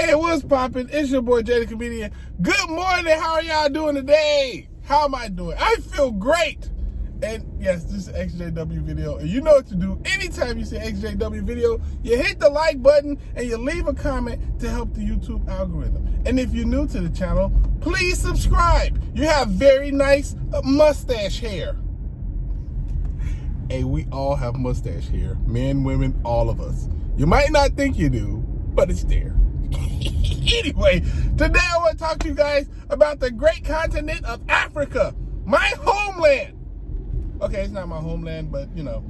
Hey, what's poppin'? It's your boy Jay the Comedian. Good morning. How are y'all doing today? How am I doing? I feel great. And yes, this is an ExJw video. And you know what to do. Anytime you see ExJw video, you hit the like button and you leave a comment to help the YouTube algorithm. And if you're new to the channel, please subscribe. You have very nice mustache hair. Hey, we all have mustache hair. Men, women, all of us. You might not think you do, but it's there. Anyway, today I want to talk to you guys about the great continent of Africa, my homeland. Okay, it's not my homeland, but you know,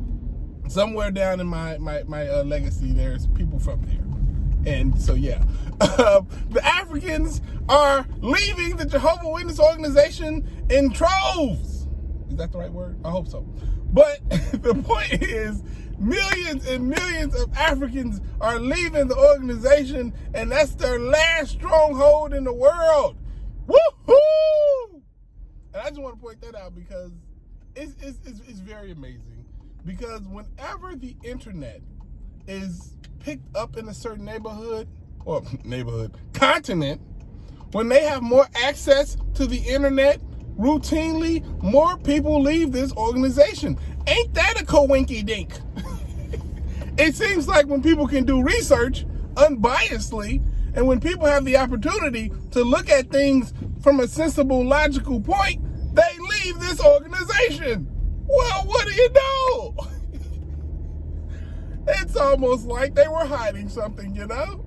somewhere down in my legacy, there's people from there. And so, yeah, the Africans are leaving the Jehovah Witness organization in troves. Is that the right word? I hope so. But the point is, millions and millions of Africans are leaving the organization, and that's their last stronghold in the world. Woohoo! And I just want to point that out because it's very amazing. Because whenever the internet is picked up in a certain continent, when they have more access to the internet, routinely, more people leave this organization. Ain't that a coinky-dink? It seems like when people can do research unbiasedly, and when people have the opportunity to look at things from a sensible, logical point, they leave this organization. Well, what do you know? It's almost like they were hiding something, you know?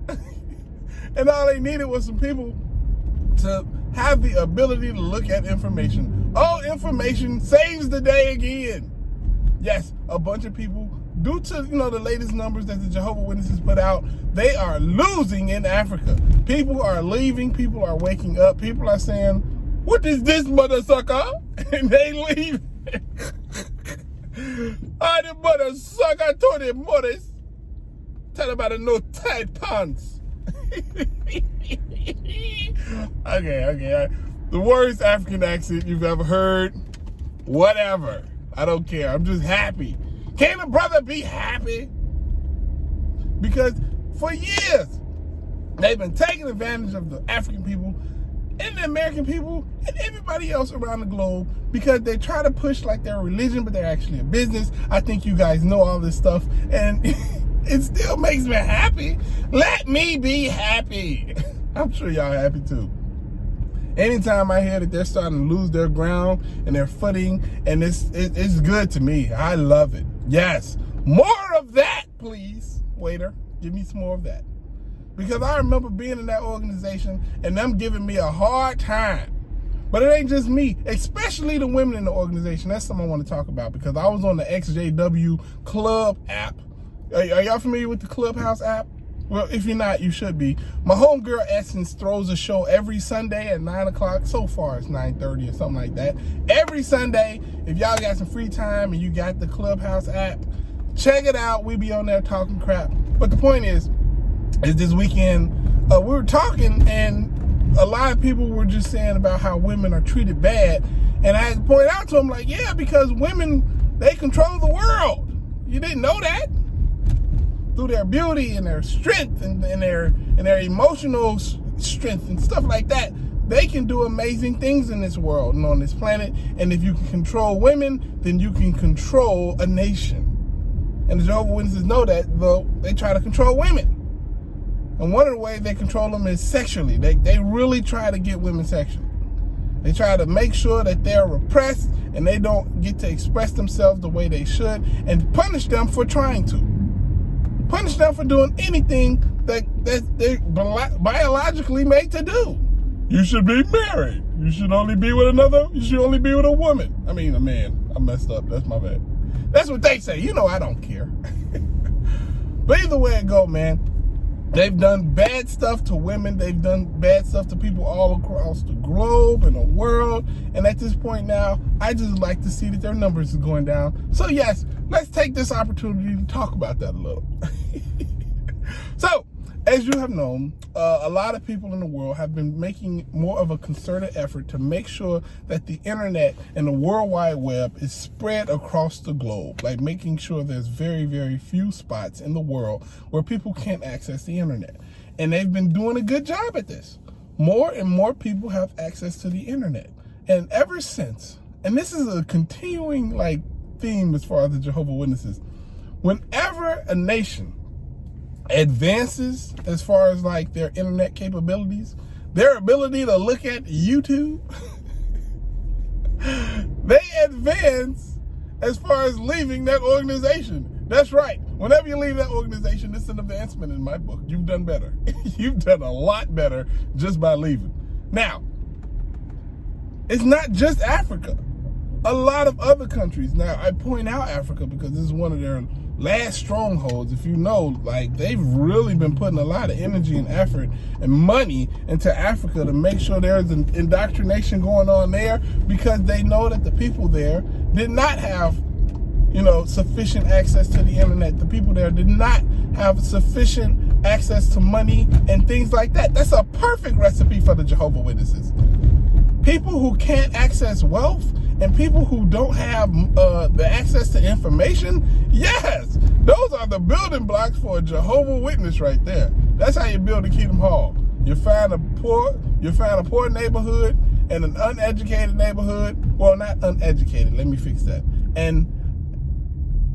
And all they needed was some people to have the ability to look at information. Oh, information saves the day again. Yes, a bunch of people, due to the latest numbers that the Jehovah Witnesses put out, they are losing in Africa. People are leaving. People are waking up. People are saying, "What is this, mother sucker?" And they leave. Oh, the mother sucker told the mothers, tell about the no tight pants. Okay. The worst African accent you've ever heard. Whatever. I don't care. I'm just happy. Can a brother be happy? Because for years, they've been taking advantage of the African people and the American people and everybody else around the globe because they try to push like they're a religion, but they're actually a business. I think you guys know all this stuff, and it still makes me happy. Let me be happy. I'm sure y'all happy too. Anytime I hear that they're starting to lose their ground and their footing, and it's good to me. I love it. Yes, more of that, please. Waiter, give me some more of that. Because I remember being in that organization and them giving me a hard time. But it ain't just me, especially the women in the organization. That's something I want to talk about because I was on the ExJw Club app. Are y'all familiar with the Clubhouse app? Well, if you're not, you should be. My homegirl Essence throws a show every Sunday at 9 o'clock. So far, it's 9:30 or something like that. Every Sunday, if y'all got some free time and you got the Clubhouse app, check it out. We be on there talking crap. But the point is this weekend, we were talking, and a lot of people were just saying about how women are treated bad. And I had to point out to them, like, yeah, because women, they control the world. You didn't know that? Through their beauty and their strength and their emotional strength and stuff like that, they can do amazing things in this world and on this planet. And if you can control women, then you can control a nation. And the Jehovah Witnesses know that, though they try to control women. And one of the ways they control them is sexually. They really try to get women sexually. They try to make sure that they're repressed and they don't get to express themselves the way they should, and punish them for trying to. Punish them for doing anything that they're biologically made to do. You should be married. You should only be with you should only be with a woman. I mean, a man. I messed up. That's my bad. That's what they say. You know I don't care. But either way it go, man, they've done bad stuff to women. They've done bad stuff to people all across the globe and the world. And at this point now, I just like to see that their numbers is going down. So yes, let's take this opportunity to talk about that a little. So, as you have known, a lot of people in the world have been making more of a concerted effort to make sure that the internet and the World Wide Web is spread across the globe, like making sure there's very, very few spots in the world where people can't access the internet. And they've been doing a good job at this. More and more people have access to the internet. And ever since, and this is a continuing like theme as far as the Jehovah's Witnesses, whenever a nation advances as far as like their internet capabilities, their ability to look at YouTube, they advance as far as leaving that organization. That's right. Whenever you leave that organization, it's an advancement in my book. You've done better. You've done a lot better just by leaving. Now, it's not just Africa. A lot of other countries. Now, I point out Africa because this is one of their last strongholds. If you know, like, they've really been putting a lot of energy and effort and money into Africa to make sure there's an indoctrination going on there, because they know that the people there did not have, you know, sufficient access to the internet. The people there did not have sufficient access to money and things like that. That's a perfect recipe for the Jehovah's Witnesses. People who can't access wealth and people who don't have the access to information, yes, those are the building blocks for a Jehovah's Witness right there. That's how you build a Kingdom Hall. You find a poor neighborhood and an uneducated neighborhood. Well, not uneducated. Let me fix that. And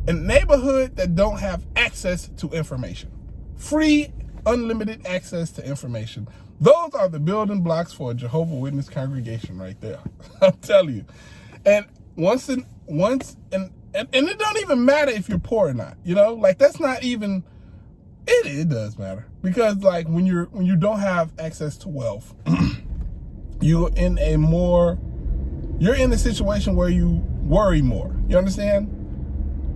a neighborhood that don't have access to information. Free, unlimited access to information. Those are the building blocks for a Jehovah's Witness congregation right there. I'm telling you. And and it don't even matter if you're poor or not, you know, like that's not even, it does matter, because like when you don't have access to wealth, you're in a situation where you worry more. You understand?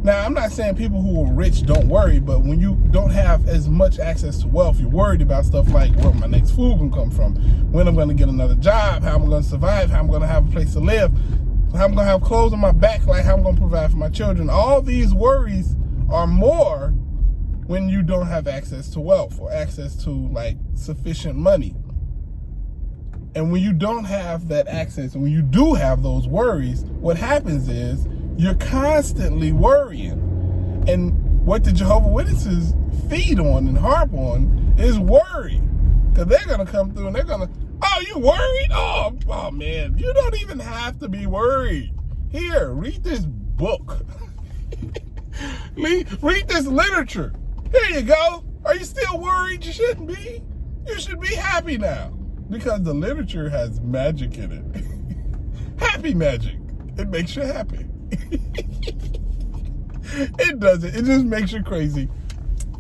Now, I'm not saying people who are rich don't worry, but when you don't have as much access to wealth, you're worried about stuff like where my next food can come from, when I'm going to get another job, how I'm going to survive, how I'm going to have a place to live, how I'm going to have clothes on my back, like how I'm going to provide for my children. All these worries are more when you don't have access to wealth or access to like sufficient money. And when you don't have that access, and when you do have those worries, what happens is you're constantly worrying. And what the Jehovah's Witnesses feed on and harp on is worry. Because they're going to come through and they're going to, oh, you worried? Oh man, you don't even have to be worried. Here, read this book. Read this literature. Here you go. Are you still worried? You shouldn't be. You should be happy now. Because the literature has magic in it. Happy magic. It makes you happy. It doesn't. It just makes you crazy.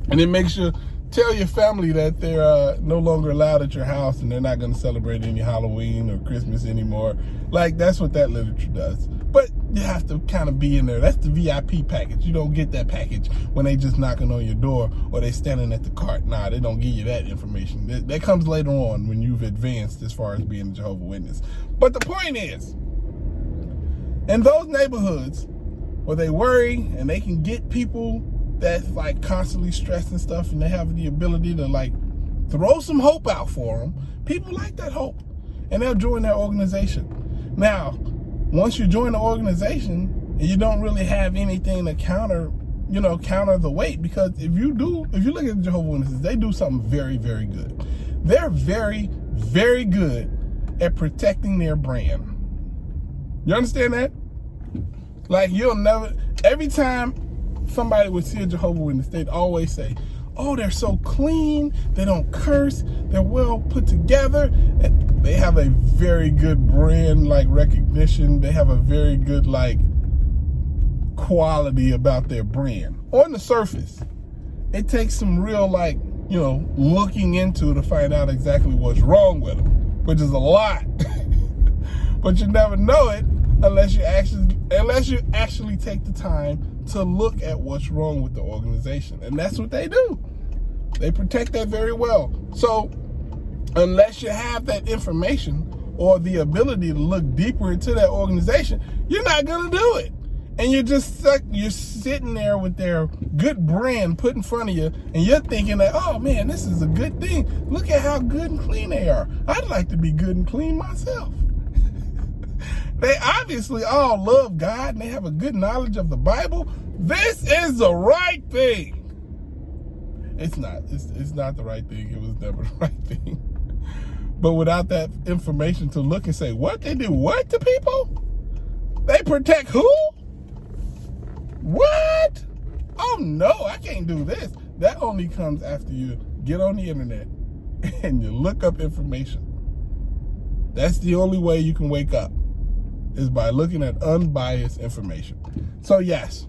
And it makes you tell your family that they're no longer allowed at your house and they're not going to celebrate any Halloween or Christmas anymore. Like, that's what that literature does. But you have to kind of be in there. That's the VIP package. You don't get that package when they just knocking on your door or they standing at the cart. Nah, they don't give you that information. That comes later on when you've advanced as far as being a Jehovah's Witness. But the point is, in those neighborhoods where they worry and they can get people that's like constantly stressed and stuff, and they have the ability to like throw some hope out for them, people like that hope and they'll join their organization. Now, once you join the organization, you don't really have anything to counter the weight, because if you look at the Jehovah's Witnesses, they do something very, very good. They're very, very good at protecting their brand. You understand that? Like, every time somebody would see a Jehovah's Witness, they'd always say, oh, they're so clean, they don't curse, they're well put together, and they have a very good brand like recognition, they have a very good like quality about their brand. On the surface, it takes some real like, looking into to find out exactly what's wrong with them, which is a lot. But you never know it unless you actually take the time to look at what's wrong with the organization. And that's what they do. They protect that very well. So unless you have that information or the ability to look deeper into that organization, you're not going to do it. And you're sitting there with their good brand put in front of you, and you're thinking that, oh man, this is a good thing. Look at how good and clean they are. I'd like to be good and clean myself. They obviously all love God and they have a good knowledge of the Bible. This is the right thing. It's not. It's not the right thing. It was never the right thing. But without that information to look and say, what? They do what to people? They protect who? What? Oh no, I can't do this. That only comes after you get on the internet and you look up information. That's the only way you can wake up, is by looking at unbiased information. So yes,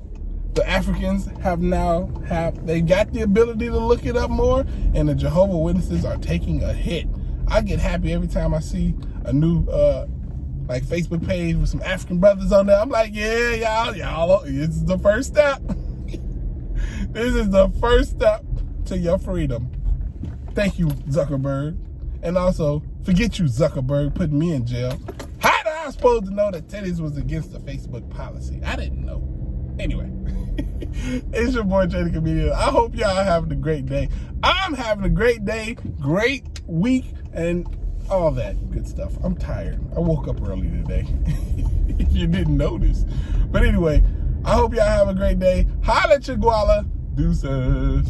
the Africans they got the ability to look it up more, and the Jehovah Witnesses are taking a hit. I get happy every time I see a new like Facebook page with some African brothers on there. I'm like, yeah, y'all, this is the first step. This is the first step to your freedom. Thank you, Zuckerberg. And also, forget you, Zuckerberg, putting me in jail. How did I supposed to know that Teddy's was against the Facebook policy? I didn't know. Anyway, it's your boy, Jay the Comedian. I hope y'all having a great day. I'm having a great day, great week, and all that good stuff. I'm tired. I woke up early today, if you didn't notice. But anyway, I hope y'all have a great day. Holla at your guala. Deuces.